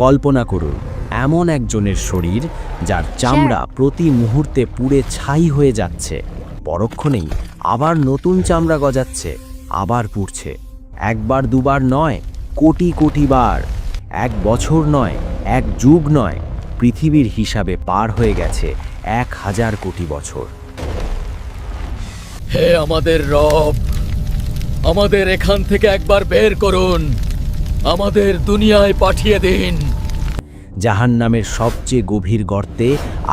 কল্পনা করুন এমন একজনের শরীর যার চামড়া প্রতি মুহূর্তে পুড়ে ছাই হয়ে যাচ্ছে, পরক্ষণেই আবার নতুন চামড়া গজাচ্ছে, আবার পুড়ছে। একবার দুবার নয়, কোটি কোটি বার। 1 বছর নয়, 1 যুগ নয়, পৃথিবীর হিসাবে পার হয়ে গেছে 1000 কোটি বছর। হে আমাদের রব, আমাদের এখান থেকে একবার বের করুন, আমাদের দুনিয়ায় পাঠিয়ে দিন। জাহান্নামের সবচেয়ে গভীর গর্তে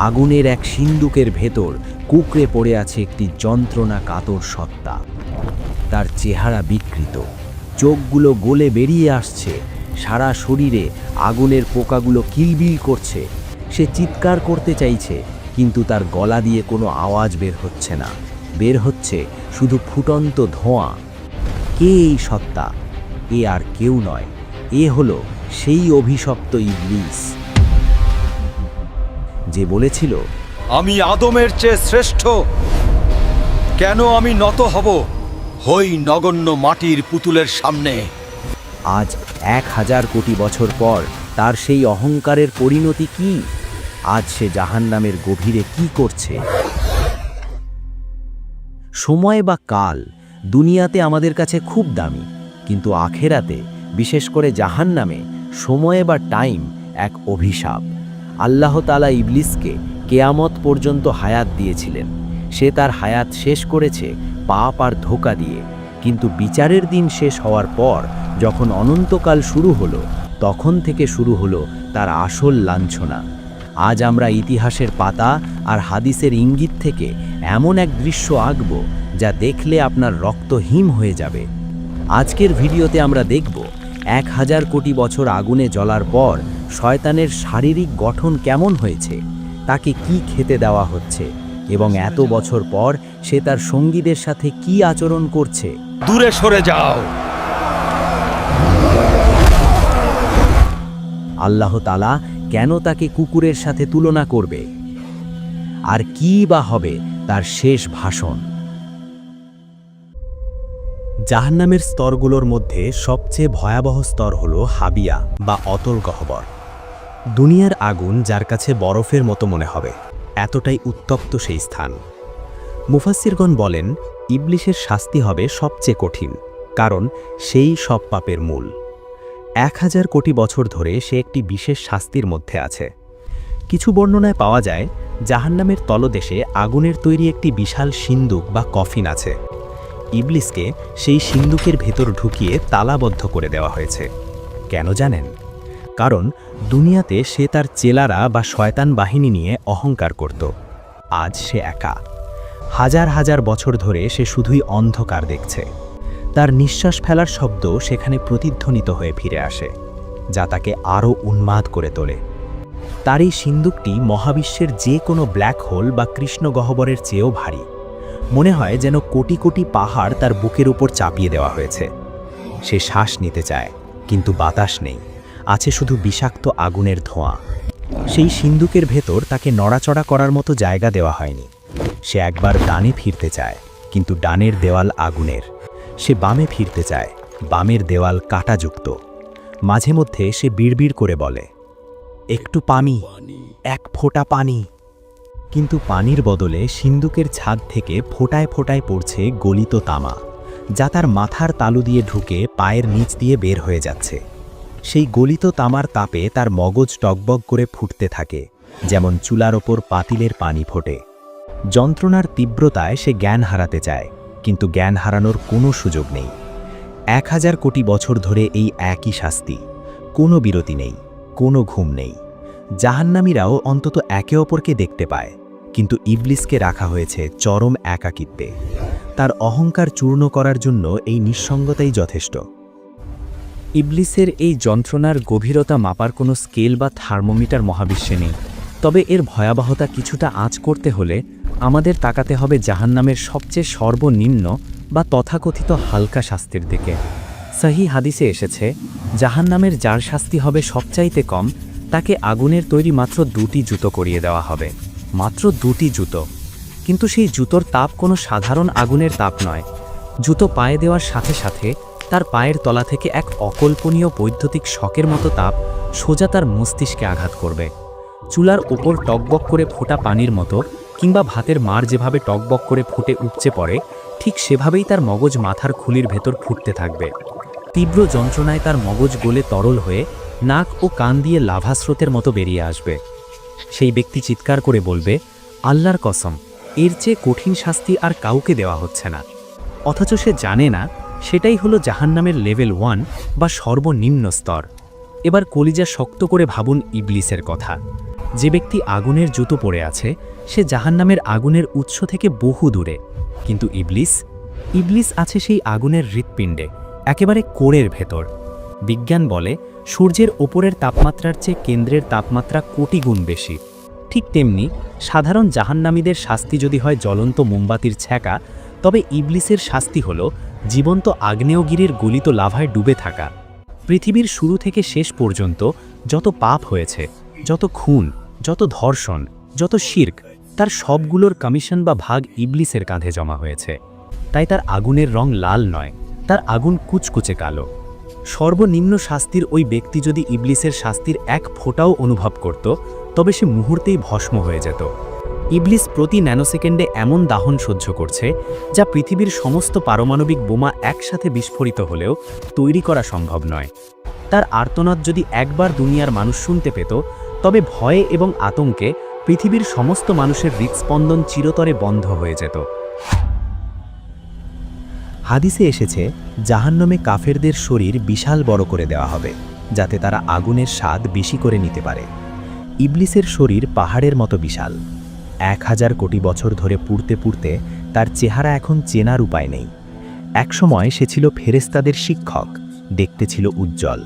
আগুনের এক সিন্দুকের ভেতর কুঁকড়ে পড়ে আছে একটি যন্ত্রণা কাতর সত্তা। তার চেহারা বিকৃত, চোখগুলো গলে বেরিয়ে আসছে, সারা শরীরে আগুনের পোকাগুলো কিলবিল করছে। সে চিৎকার করতে চাইছে, কিন্তু তার গলা দিয়ে কোনো আওয়াজ বের হচ্ছে না। বের হচ্ছে শুধু ফুটন্ত ধোঁয়া। কে এই সত্তা? এ আর কেউ নয়, এ হলো সেই অভিশপ্ত ইবলিস, যে বলেছিল, আমি আদমের চেয়ে শ্রেষ্ঠ। কেন আমি নত হব হই নগণ্য মাটির পুতুলের সামনে? আজ 1000 কোটি বছর পর তার সেই অহংকারের পরিণতি কি? আজ সে জাহান্নামের গভীরে কি করছে? সময় বা কাল দুনিয়াতে আমাদের কাছে খুব দামি, কিন্তু আখেরাতে, বিশেষ করে জাহান্নামে, সময় বা টাইম এক অভিশাপ। আল্লাহ তাআলা ইবলিসকে কেয়ামত পর্যন্ত হায়াত দিয়েছিলেন। সে তার হায়াত শেষ করেছে পাপ আর ধোঁকা দিয়ে, কিন্তু বিচারের দিন শেষ হওয়ার পর যখন অনন্তকাল শুরু হলো, তখন থেকে শুরু হলো তার আসল লাঞ্ছনা। আজ আমরা ইতিহাসের পাতা আর হাদিসের ইঙ্গিত থেকে এমন এক দৃশ্য আঁকব যা দেখলে আপনার রক্ত হিম হয়ে যাবে। আজকের ভিডিওতে আমরা দেখব 1000 কোটি বছর আগুনে জ্বলার পর শয়তানের শারীরিক গঠন কেমন হয়েছে, তাকে কি খেতে দেওয়া হচ্ছে, এবং এত বছর পর সে তার সঙ্গীদের সাথে কি আচরণ করছে। দূরে সরে যাও। আল্লাহ তাআলা কেন তাকে কুকুরের সাথে তুলনা করবে? আর কি বা হবে তার শেষ ভাষণ? জাহান্নামের স্তরগুলোর মধ্যে সবচেয়ে ভয়াবহ স্তর হল হাবিয়া বা অতল গহ্বর। দুনিয়ার আগুন যার কাছে বরফের মতো মনে হবে, এতটাই উত্তপ্ত সেই স্থান। মুফাসসিরগণ বলেন, ইবলিসের শাস্তি হবে সবচেয়ে কঠিন, কারণ সেই সব পাপের মূল। 1000 কোটি বছর ধরে সে একটি বিশেষ শাস্তির মধ্যে আছে। কিছু বর্ণনায় পাওয়া যায় জাহান্নামের তলদেশে আগুনের তৈরি একটি বিশাল সিন্দুক বা কফিন আছে। ইবলিসকে সেই সিন্দুকের ভেতর ঢুকিয়ে তালাবদ্ধ করে দেওয়া হয়েছে। কেন জানেন? কারণ দুনিয়াতে সে তার চেলারা বা শয়তান বাহিনী নিয়ে অহংকার করত। আজ সে একা। হাজার হাজার বছর ধরে সে শুধুই অন্ধকার দেখছে। তার নিঃশ্বাস ফেলার শব্দ সেখানে প্রতিধ্বনিত হয়ে ফিরে আসে, যা তাকে আরও উন্মাদ করে তোলে। তার এই সিন্দুকটি মহাবিশ্বের যে কোনো ব্ল্যাক হোল বা কৃষ্ণগহ্বরের চেয়েও ভারী। মনে হয় যেন কোটি কোটি পাহাড় তার বুকের উপর চাপিয়ে দেওয়া হয়েছে। সে শ্বাস নিতে চায়, কিন্তু বাতাস নেই, আছে শুধু বিষাক্ত আগুনের ধোঁয়া। সেই সিন্দুকের ভেতর তাকে নড়াচড়া করার মতো জায়গা দেওয়া হয়নি। সে একবার ডানে ফিরতে চায়, কিন্তু ডানের দেওয়াল আগুনের। সে বামে ফিরতে চায়, বামের দেওয়াল কাঁটাযুক্ত। মাঝে মধ্যে সে বিড়বিড় করে বলে, একটু পানি, এক ফোঁটা পানি। কিন্তু পানির বদলে সিন্দুকের ছাদ থেকে ফোঁটায় ফোঁটায় পড়ছে গলিত তামা, যা তার মাথার তালু দিয়ে ঢুকে পায়ের নিচ দিয়ে বের হয়ে যাচ্ছে। সেই গলিত তামার তাপে তার মগজ টগবগ করে ফুটতে থাকে, যেমন চুলার ওপর পাতিলের পানি ফোটে। যন্ত্রণার তীব্রতায় সে জ্ঞান হারাতে চায়, কিন্তু জ্ঞান হারানোর কোনো সুযোগ নেই। 1000 কোটি বছর ধরে এই একই শাস্তি, কোনো বিরতি নেই, কোনো ঘুম নেই। জাহান্নামীরাও অন্তত একে অপরকে দেখতে পায়, কিন্তু ইবলিসকে রাখা হয়েছে চরম একাকিত্বে। তার অহংকার চূর্ণ করার জন্য এই নিঃসঙ্গতাই যথেষ্ট। ইবলিসের এই যন্ত্রণার গভীরতা মাপার কোনো স্কেল বা থার্মোমিটার মহাবিশ্বে নেই। তবে এর ভয়াবহতা কিছুটা আঁচ করতে হলে আমাদের তাকাতে হবে জাহান্নামের সবচেয়ে সর্বনিম্ন বা তথাকথিত হালকা শাস্তির দিকে। সহি হাদিসে এসেছে, জাহান্নামের যার শাস্তি হবে সবচাইতে কম, তাকে আগুনের তৈরি মাত্র 2টি জুতো করিয়ে দেওয়া হবে। মাত্র 2টি জুতো। কিন্তু সেই জুতোর তাপ কোনো সাধারণ আগুনের তাপ নয়। জুতো পায়ে দেওয়ার সাথে সাথে তার পায়ের তলা থেকে এক অকল্পনীয় বৈদ্যুতিক শকের মতো তাপ সোজা তার মস্তিষ্কে আঘাত করবে। চুলার ওপর টকবক করে ফোটা পানির মতো কিংবা ভাতের মার যেভাবে টকবক করে ফুটে উপচে পড়ে, ঠিক সেভাবেই তার মগজ মাথার খুলির ভেতর ফুটতে থাকবে। তীব্র যন্ত্রণায় তার মগজ গলে তরল হয়ে নাক ও কান দিয়ে লাভা স্রোতের মতো বেরিয়ে আসবে। সেই ব্যক্তি চিৎকার করে বলবে, আল্লাহর কসম, এর চেয়ে কঠিন শাস্তি আর কাউকে দেওয়া হচ্ছে না। অথচ সে জানে না সেটাই হলো জাহান্নামের লেভেল 1 বা সর্বনিম্ন স্তর। এবার কলিজা শক্ত করে ভাবুন ইবলিসের কথা। যে ব্যক্তি আগুনের জুতো পরে আছে সে জাহান্নামের আগুনের উৎস থেকে বহু দূরে, কিন্তু ইবলিস আছে সেই আগুনের হৃৎপিণ্ডে, একেবারে কোরের ভেতর। বিজ্ঞান বলে সূর্যের ওপরের তাপমাত্রার চেয়ে কেন্দ্রের তাপমাত্রা কোটি গুণ বেশি। ঠিক তেমনি সাধারণ জাহান্নামীদের শাস্তি যদি হয় জ্বলন্ত মোমবাতির ছ্যাঁকা, তবে ইবলিসের শাস্তি হল জীবন্ত আগ্নেয়গিরির গলিত লাভায় ডুবে থাকা। পৃথিবীর শুরু থেকে শেষ পর্যন্ত যত পাপ হয়েছে, যত খুন, যত ধর্ষণ, যত শিরক, তার সবগুলোর কমিশন বা ভাগ ইবলিসের কাঁধে জমা হয়েছে। তাই তার আগুনের রং লাল নয়, তার আগুন কুচকুচে কালো। সর্বনিম্ন শাস্তির ওই ব্যক্তি যদি ইবলিসের শাস্তির এক ফোঁটাও অনুভব করত, তবে সে মুহূর্তেই ভস্ম হয়ে যেত। ইবলিস প্রতি ন্যানোসেকেন্ডে এমন দাহন সহ্য করছে যা পৃথিবীর সমস্ত পারমাণবিক বোমা একসাথে বিস্ফোরিত হলেও তৈরি করা সম্ভব নয়। তার আর্তনাদ যদি একবার দুনিয়ার মানুষ শুনতে পেত, তবে ভয়ে এবং আতঙ্কে পৃথিবীর সমস্ত মানুষের হৃৎস্পন্দন চিরতরে বন্ধ হয়ে যেত। হাদিসে এসেছে, জাহান্নামে কাফেরদের শরীর বিশাল বড় করে দেওয়া হবে, যাতে তারা আগুনের স্বাদ বেশি করে নিতে পারে। ইবলিসের শরীর পাহাড়ের মতো বিশাল। 1000 কোটি বছর ধরে পুড়তে পুড়তে তার চেহারা এখন চেনার উপায় নেই। একসময় সে ছিল ফেরেশতাদের শিক্ষক, দেখতে ছিল উজ্জ্বল।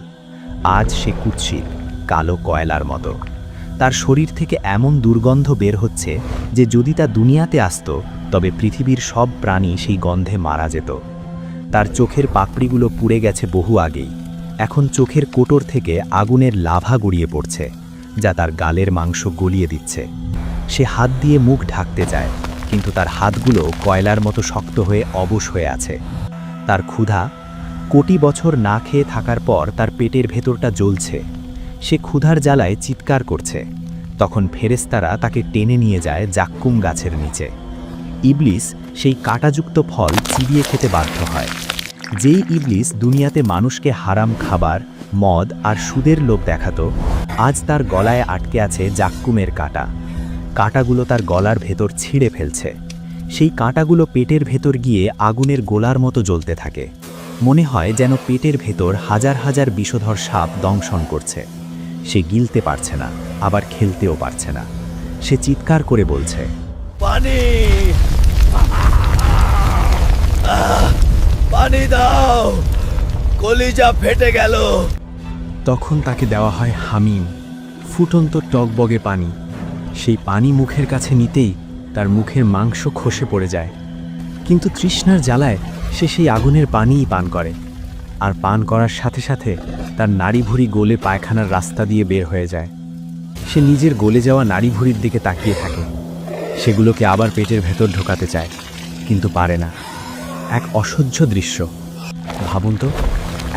আজ সে কুৎসিত, কালো কয়লার মতো। তার শরীর থেকে এমন দুর্গন্ধ বের হচ্ছে যে যদি তা দুনিয়াতে আসত, তবে পৃথিবীর সব প্রাণী সেই গন্ধে মারা যেত। তার চোখের পাপড়িগুলো পুড়ে গেছে বহু আগেই। এখন চোখের কোটর থেকে আগুনের লাভা গড়িয়ে পড়ছে, যা তার গালের মাংস গলিয়ে দিচ্ছে। সে হাত দিয়ে মুখ ঢাকতে চায়, কিন্তু তার হাতগুলো কয়লার মতো শক্ত হয়ে অবশ হয়ে আছে। তার ক্ষুধা, কোটি বছর না খেয়ে থাকার পর তার পেটের ভেতরটা জ্বলছে। সে ক্ষুধার জ্বালায় চিৎকার করছে। তখন ফেরেশতারা তাকে টেনে নিয়ে যায় জাক্কুম গাছের নিচে। ইবলিস সেই কাঁটাযুক্ত ফল চিবিয়ে খেতে বাধ্য হয়। যেই ইবলিস দুনিয়াতে মানুষকে হারাম খাবার, মদ আর সুদের লোভ দেখাতো, আজ তার গলায় আটকে আছে জাক্কুমের কাঁটা। কাঁটাগুলো তার গলার ভেতর ছিঁড়ে ফেলছে। সেই কাঁটাগুলো পেটের ভেতর গিয়ে আগুনের গোলার মতো জ্বলতে থাকে। মনে হয় যেন পেটের ভেতর হাজার হাজার বিষধর সাপ দংশন করছে। সে গিলতে পারছে না, আবার খেলতেও পারছে না। সে চিৎকার করে বলছে, পানি, পানি দাও, কলিজা ফেটে গেল। তখন তাকে দেওয়া হয় হামিম, ফুটন্ত টকবগে পানি। সেই পানি মুখের কাছে নিতেই তার মুখের মাংস খসে পড়ে যায়। কিন্তু তৃষ্ণার জ্বালায় সে সেই আগুনের পানিই পান করে। আর পান করার সাথে সাথে তার নাড়িভুঁড়ি গলে পায়খানার রাস্তা দিয়ে বের হয়ে যায়। সে নিজের গলে যাওয়া নাড়িভুঁড়ির দিকে তাকিয়ে থাকে। সেগুলোকে আবার পেটের ভেতর ঢোকাতে চায়, কিন্তু পারে না। এক অসহ্য দৃশ্য। ভাবুন তো,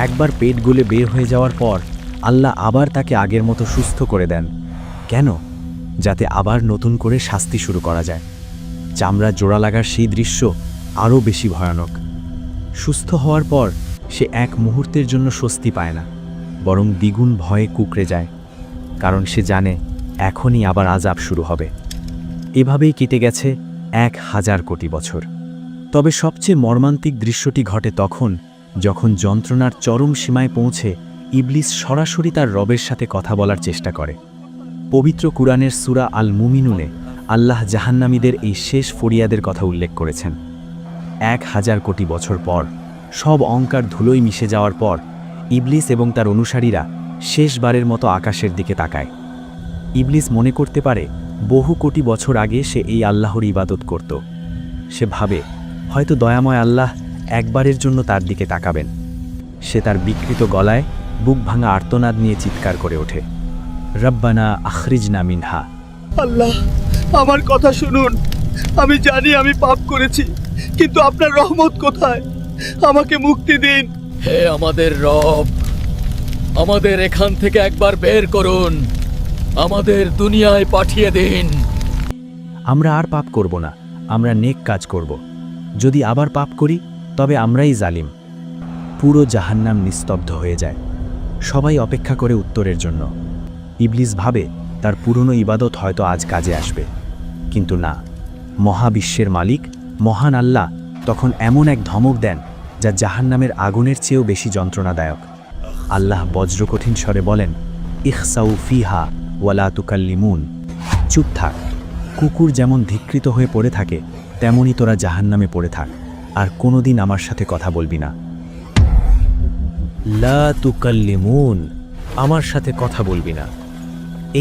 একবার পেট গলে বের হয়ে যাওয়ার পর আল্লাহ আবার তাকে আগের মতো সুস্থ করে দেন। কেন? যাতে আবার নতুন করে শাস্তি শুরু করা যায়। চামড়া জোড়া লাগার সেই দৃশ্য আরও বেশি ভয়ানক। সুস্থ হওয়ার পর সে এক মুহূর্তের জন্য স্বস্তি পায় না, বরং দ্বিগুণ ভয়ে কুঁকড়ে যায়। কারণ সে জানে এখনই আবার আযাব শুরু হবে। এভাবেই কেটে গেছে 1000 কোটি বছর। তবে সবচেয়ে মর্মান্তিক দৃশ্যটি ঘটে তখন, যখন যন্ত্রণার চরম সীমায় পৌঁছে ইবলিস সরাসরি তার রবের সাথে কথা বলার চেষ্টা করে। পবিত্র কুরআনের সূরা আল মুমিনুনে আল্লাহ জাহান্নামীদের এই শেষ ফরিয়াদের কথা উল্লেখ করেছেন। 1000 কোটি বছর পর, সব অহংকার ধুলোয় মিশে যাওয়ার পর, ইবলিস এবং তার অনুসারীরা শেষবারের মতো আকাশের দিকে তাকায়। ইবলিস মনে করতে পারে বহু কোটি বছর আগে সে এই আল্লাহর ইবাদত করত। সে ভাবে হয়তো দয়াময় আল্লাহ একবারের জন্য তার দিকে তাকাবেন। সে তার বিকৃত গলায় বুক ভাঙা আর্তনাদ নিয়ে চিৎকার করে ওঠে, রব্বানা আখরিজনা মিনহা। আল্লাহ, আমার কথা শুনুন। আমি জানি আমি পাপ করেছি, কিন্তু আপনার রহমত কোথায়? আমাকে মুক্তি দিন। হে আমাদের রব, আমাদের এখান থেকে একবার বের করুন, আমাদের দুনিয়ায় পাঠিয়ে দিন। আমরা আর পাপ করব না, আমরা নেক কাজ করব। যদি আবার পাপ করি তবে আমরাই জালিম। পুরো জাহান্নাম নিস্তব্ধ হয়ে যায়। সবাই অপেক্ষা করে উত্তরের জন্য। ইবলিস ভাবে তার পুরনো ইবাদত হয়তো আজ কাজে আসবে, কিন্তু না। মহাবিশ্বের মালিক মহান আল্লাহ তখন এমন এক ধমক দেন যা জাহান্নামের আগুনের চেয়েও বেশি যন্ত্রণাদায়ক। আল্লাহ বজ্রকঠিন স্বরে বলেন, ইখসাউ ফিহা ওয়ালা তুকাল্লিমুন। চুপ থাক। কুকুর যেমন ধিক্কৃত হয়ে পড়ে থাকে, তেমনই তোরা জাহান্নামে পড়ে থাক, আর কোনোদিন আমার সাথে কথা বলবি না। লা তুকাল্লিমুন, আমার সাথে কথা বলবি না।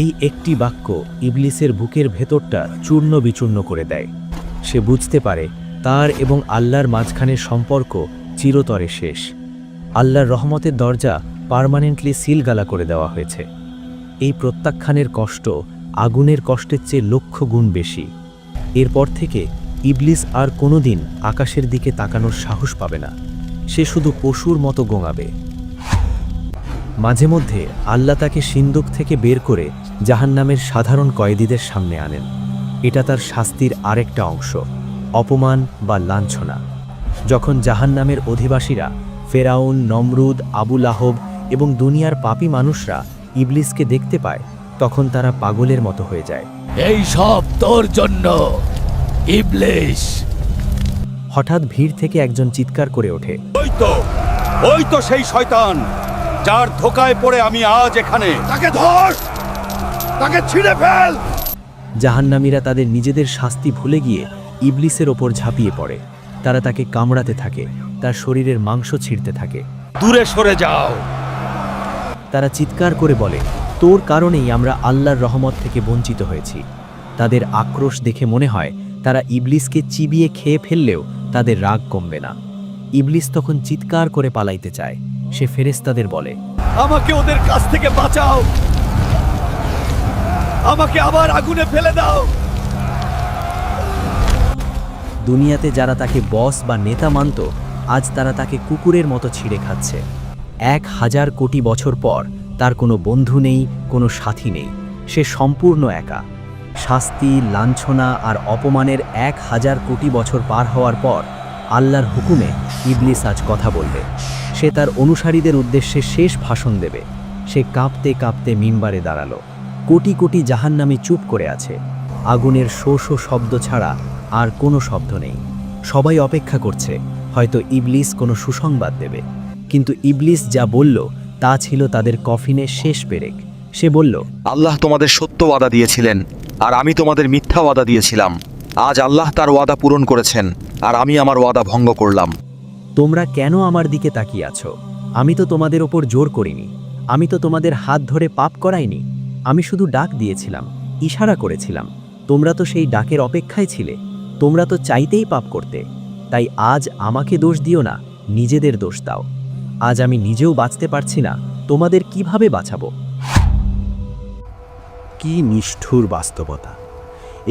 এই একটি বাক্য ইবলিসের বুকের ভেতরটা চূর্ণ বিচূর্ণ করে দেয়। সে বুঝতে পারে তার এবং আল্লাহর মাঝখানের সম্পর্ক চিরতরে শেষ। আল্লাহর রহমতের দরজা পার্মানেন্টলি সিলগালা করে দেওয়া হয়েছে। এই প্রত্যাখ্যানের কষ্ট আগুনের কষ্টের চেয়ে লক্ষ গুণ বেশি। এরপর থেকে ইবলিস আর কোনোদিন আকাশের দিকে তাকানোর সাহস পাবে না। সে শুধু পশুর মতো গোঙাবে। মাঝে মধ্যে আল্লাহ তাকে সিন্দুক থেকে বের করে জাহান্নামের সাধারণ কয়েদিদের সামনে আনেন। এটা তার শাস্তির আরেকটা অংশ, অপমান বা লাঞ্ছনা। যখন জাহান্নামের অধিবাসীরা ফেরাউন, নমরুদ, আবু লাহব এবং দুনিয়ার পাপী মানুষরা ইবলিসকে দেখতে পায়, তখন তারা পাগলের মতো হয়ে যায়। এই সব তোর জন্য ইবলিস। হঠাৎ ভিড় থেকে একজন চিৎকার করে ওঠে, ওই তো সেই শয়তান যার ধোকায় পড়ে আমি আজ এখানে। তাকে ধর, তাকে ছিঁড়ে ফেল। জাহান্নামীরা তাদের নিজেদের শাস্তি ভুলে গিয়ে ইবলিসের ওপর ঝাঁপিয়ে পড়ে। তারা তাকে কামড়াতে থাকে, তার শরীরের মাংস ছিঁড়তে থাকে। দূরে সরে যাও। তারা চিৎকার করে বলে, তোর কারণেই আমরা আল্লাহর রহমত থেকে বঞ্চিত হয়েছি। তাদের আক্রোশ দেখে মনে হয় তারা ইবলিসকে চিবিয়ে খেয়ে ফেললেও তাদের রাগ কমবে না। ইবলিস তখন চিৎকার করে পালাইতে চায়। সে ফেরেশতাদের বলে, আমাকে ওদের কাছ থেকে বাঁচাও, আমাকে আবার আগুনে ফেলে দাও। দুনিয়াতে যারা তাকে বস বা নেতা মানত, আজ তারা তাকে কুকুরের মতো ছিঁড়ে খাচ্ছে। 1000 কোটি বছর পর তার কোনো বন্ধু নেই, কোনো সাথী নেই। সে সম্পূর্ণ একা। শাস্তি, লাঞ্ছনা আর অপমানের 1000 কোটি বছর পার হওয়ার পর আল্লাহর হুকুমে ইবলিস আজ কথা বলবে। সে তার অনুসারীদের উদ্দেশ্যে শেষ ভাষণ দেবে। সে কাঁপতে কাঁপতে মিম্বারে দাঁড়ালো। কোটি কোটি জাহান্নামী চুপ করে আছে। আগুনের শো শো শব্দ ছাড়া আর কোনো শব্দ নেই। সবাই অপেক্ষা করছে, হয়তো ইবলিস কোনো সুসংবাদ দেবে। কিন্তু ইবলিস যা বলল তা ছিল তাদের কফিনের শেষ পেরেক। সে বলল, আল্লাহ তোমাদের সত্য ওয়াদা দিয়েছিলেন, আর আমি তোমাদের মিথ্যা ওয়াদা দিয়েছিলাম। আজ আল্লাহ তার ওয়াদা পূরণ করেছেন, আর আমি আমার ওয়াদা ভঙ্গ করলাম। তোমরা কেন আমার দিকে তাকিয়ে আছো? আমি তো তোমাদের ওপর জোর করিনি। আমি তো তোমাদের হাত ধরে পাপ করাইনি। আমি শুধু ডাক দিয়েছিলাম, ইশারা করেছিলাম। তোমরা তো সেই ডাকের অপেক্ষায় ছিলে। তোমরা তো চাইতেই পাপ করতে। তাই আজ আমাকে দোষ দিও না, নিজেদের দোষ দাও। আজ আমি নিজেও বাঁচতে পারছি না, তোমাদের কিভাবে বাঁচাবো? কি নিষ্ঠুর বাস্তবতা!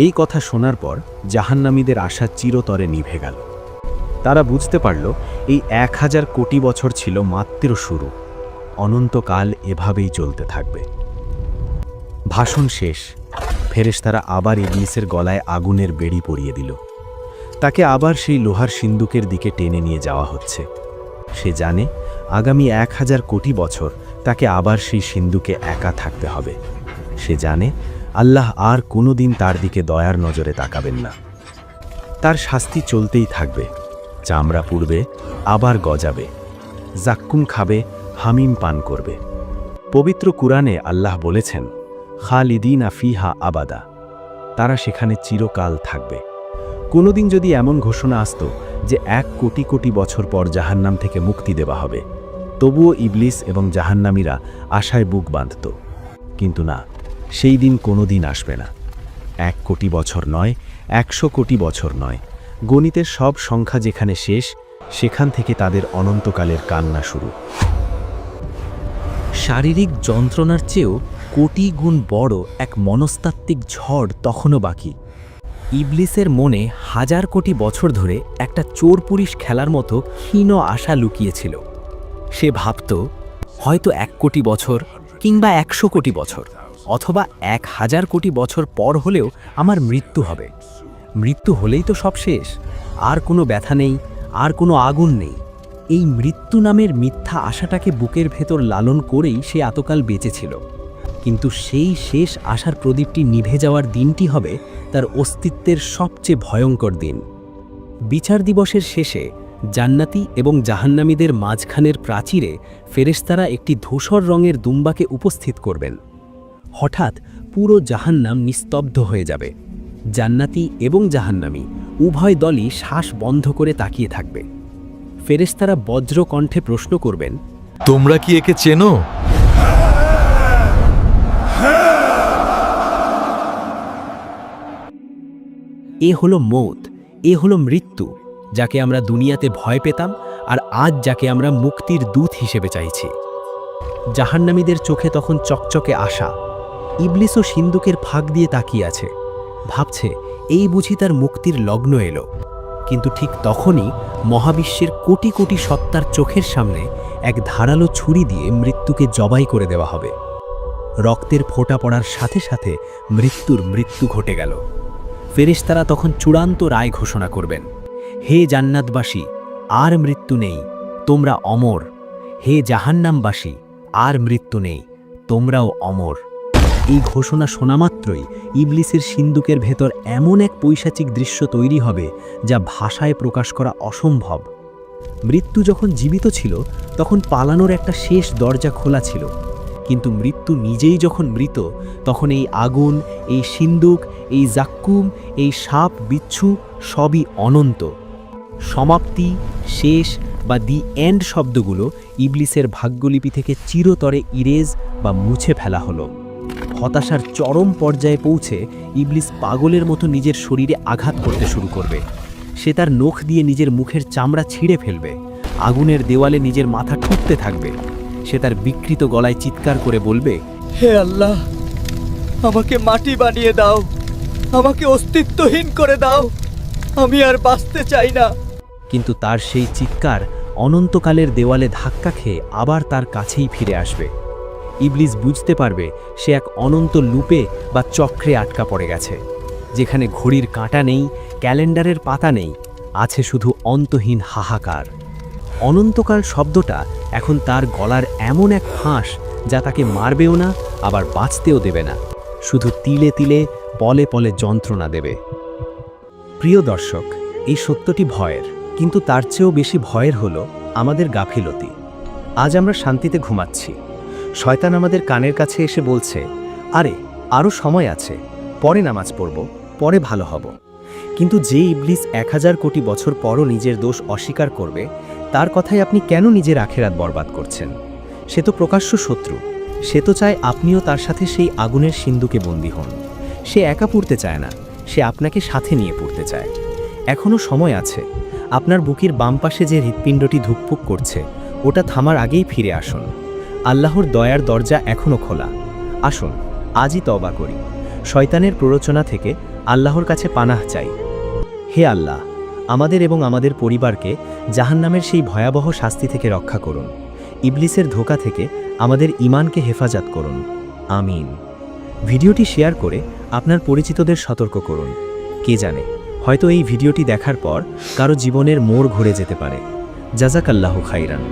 এই কথা শোনার পর জাহান্নামীদের আশা চিরতরে নিভে গেল। তারা বুঝতে পারল এই 1000 কোটি বছর ছিল মাত্র শুরু। অনন্তকাল এভাবেই চলতে থাকবে। ভাষণ শেষ। ফেরেশতারা আবার ইবলিসের গলায় আগুনের বেড়ি পরিয়ে দিল। তাকে আবার সেই লোহার সিন্দুকের দিকে টেনে নিয়ে যাওয়া হচ্ছে। সে জানে আগামী 1000 কোটি বছর তাকে আবার সেই সিন্দুকে একা থাকতে হবে। সে জানে আল্লাহ আর কোনোদিন তার দিকে দয়ার নজরে তাকাবেন না। তার শাস্তি চলতেই থাকবে। চামড়া পুড়বে, আবার গজাবে, জাক্কুম খাবে, হামিম পান করবে। পবিত্র কুরআনে আল্লাহ বলেছেন, খালিদিনা ফিহা আবাদা। তারা সেখানে চিরকাল থাকবে। কোনোদিন যদি এমন ঘোষণা আসত যে 1 কোটি কোটি বছর পর জাহান্নাম থেকে মুক্তি দেওয়া হবে, তবুও ইবলিস এবং জাহান্নামীরা আশায় বুক বাঁধত। কিন্তু না, সেই দিন কোনোদিন আসবে না। 1 কোটি বছর নয়, 100 কোটি বছর নয়। গণিতের সব সংখ্যা যেখানে শেষ, সেখান থেকে তাদের অনন্তকালের কান্না শুরু। শারীরিক যন্ত্রণার চেয়েও কোটি গুণ বড় এক মনস্তাত্ত্বিক ঝড় তখনও বাকি। ইবলিসের মনে 1000 কোটি বছর ধরে একটা চোর পুলিশ খেলার মতো ক্ষীণ আশা লুকিয়েছিল। সে ভাবত হয়তো 1 কোটি বছর কিংবা 100 কোটি বছর অথবা 1000 কোটি বছর পর হলেও আমার মৃত্যু হবে। মৃত্যু হলেই তো সব শেষ, আর কোনো ব্যথা নেই, আর কোনো আগুন নেই। এই মৃত্যু নামের মিথ্যা আশাটাকে বুকের ভেতর লালন করেই সে এতকাল বেঁচেছিল। কিন্তু সেই শেষ আশার প্রদীপটি নিভে যাওয়ার দিনটি হবে তার অস্তিত্বের সবচেয়ে ভয়ঙ্কর দিন। বিচার দিবসের শেষে জান্নাতি এবং জাহান্নামীদের মাঝখানের প্রাচীরে ফেরেশতারা একটি ধূসর রঙের দুম্বাকে উপস্থিত করবেন। হঠাৎ পুরো জাহান্নাম নিস্তব্ধ হয়ে যাবে। জান্নাতি এবং জাহান্নামী উভয় দলই শ্বাস বন্ধ করে তাকিয়ে থাকবে। ফেরেশতারা বজ্র কণ্ঠে প্রশ্ন করবেন, তোমরা কি একে চেনো? এ হলো মৌত, এ হলো মৃত্যু, যাকে আমরা দুনিয়াতে ভয় পেতাম আর আজ যাকে আমরা মুক্তির দূত হিসেবে চাইছি। জাহান্নামীদের চোখে তখন চকচকে আশা। ইবলিসও সিন্দুকের ফাঁক দিয়ে তাকিয়ে আছে, ভাবছে এই বুঝি তার মুক্তির লগ্ন এলো। কিন্তু ঠিক তখনই মহাবিশ্বের কোটি কোটি সত্তার চোখের সামনে এক ধারালো ছুরি দিয়ে মৃত্যুকে জবাই করে দেওয়া হবে। রক্তের ফোঁটা পড়ার সাথে সাথে মৃত্যু ঘটে গেল। ফেরেশতারা তখন চূড়ান্ত রায় ঘোষণা করবেন, হে জান্নাতবাসী, আর মৃত্যু নেই, তোমরা অমর। হে জাহান্নামবাসী, আর মৃত্যু নেই, তোমরাও অমর। এই ঘোষণা শোনামাত্রই ইবলিসের সিন্দুকের ভেতর এমন এক পৈশাচিক দৃশ্য তৈরি হবে যা ভাষায় প্রকাশ করা অসম্ভব। মৃত্যু যখন জীবিত ছিল তখন পালানোর একটা শেষ দরজা খোলা ছিল, কিন্তু মৃত্যু নিজেই যখন মৃত তখন এই আগুন, এই সিন্দুক, এই জাক্কুম, এই সাপ বিচ্ছু সবই অনন্ত। সমাপ্তি, শেষ বা দি এন্ড শব্দগুলো ইবলিসের ভাগ্যলিপি থেকে চিরতরে ইরেজ বা মুছে ফেলা হলো। হতাশার চরম পর্যায়ে পৌঁছে ইবলিস পাগলের মতো নিজের শরীরে আঘাত করতে শুরু করবে। সে তার নখ দিয়ে নিজের মুখের চামড়া ছিঁড়ে ফেলবে, আগুনের দেওয়ালে নিজের মাথা ঠুকতে থাকবে। সে তার বিকৃত গলায় চিৎকার করে বলবে, হে আল্লাহ, আমাকে মাটি বানিয়ে দাও, আমাকে অস্তিত্বহীন করে দাও, আমি আর বাঁচতে চাই না। কিন্তু তার সেই চিৎকার অনন্তকালের দেওয়ালে ধাক্কা খেয়ে আবার তার কাছেই ফিরে আসবে। ইবলিস বুঝতে পারবে সে এক অনন্ত লুপে বা চক্রে আটকা পড়ে গেছে, যেখানে ঘড়ির কাঁটা নেই, ক্যালেন্ডারের পাতা নেই, আছে শুধু অন্তহীন হাহাকার। অনন্তকাল শব্দটা এখন তার গলার এমন এক ফাঁস যা তাকে মারবেও না, আবার বাঁচতেও দেবে না, শুধু তিলে তিলে পলে পলে যন্ত্রণা দেবে। প্রিয় দর্শক, এই সত্যটি ভয়ের, কিন্তু তার চেয়েও বেশি ভয়ের হলো আমাদের গাফিলতি। আজ আমরা শান্তিতে ঘুমাচ্ছি, শয়তান আমাদের কানের কাছে এসে বলছে, আরে আরও সময় আছে, পরে নামাজ পড়ব, পরে ভালো হব। কিন্তু যে ইবলিস 1000 কোটি বছর পরও নিজের দোষ অস্বীকার করবে, তার কথায় আপনি কেন নিজের আখেরাত বরবাদ করছেন? সে তো প্রকাশ্য শত্রু। সে তো চায় আপনিও তার সাথে সেই আগুনের সিন্ধুকে বন্দী হন। সে একা পুড়তে চায় না, সে আপনাকে সাথে নিয়ে পুড়তে চায়। এখনও সময় আছে। আপনার বুকের বাম পাশে যে হৃৎপিণ্ডটি ধুকপুক করছে, ওটা থামার আগেই ফিরে আসুন। আল্লাহর দয়ার দরজা এখনও খোলা। আসুন, আজই তওবা করি। শয়তানের প্ররোচনা থেকে আল্লাহর কাছে পানাহ চাই। হে আল্লাহ, আমাদের এবং আমাদের পরিবারকে জাহান্নামের সেই ভয়াবহ শাস্তি থেকে রক্ষা করুন। ইবলিসের ধোঁকা থেকে আমাদের ঈমানকে হেফাজত করুন। আমিন। ভিডিওটি শেয়ার করে আপনার পরিচিতদের সতর্ক করুন। কে জানে, হয়তো এই ভিডিওটি দেখার পর কারো জীবনের মোড় ঘুরে যেতে পারে। জাযাকাল্লাহু খাইরান।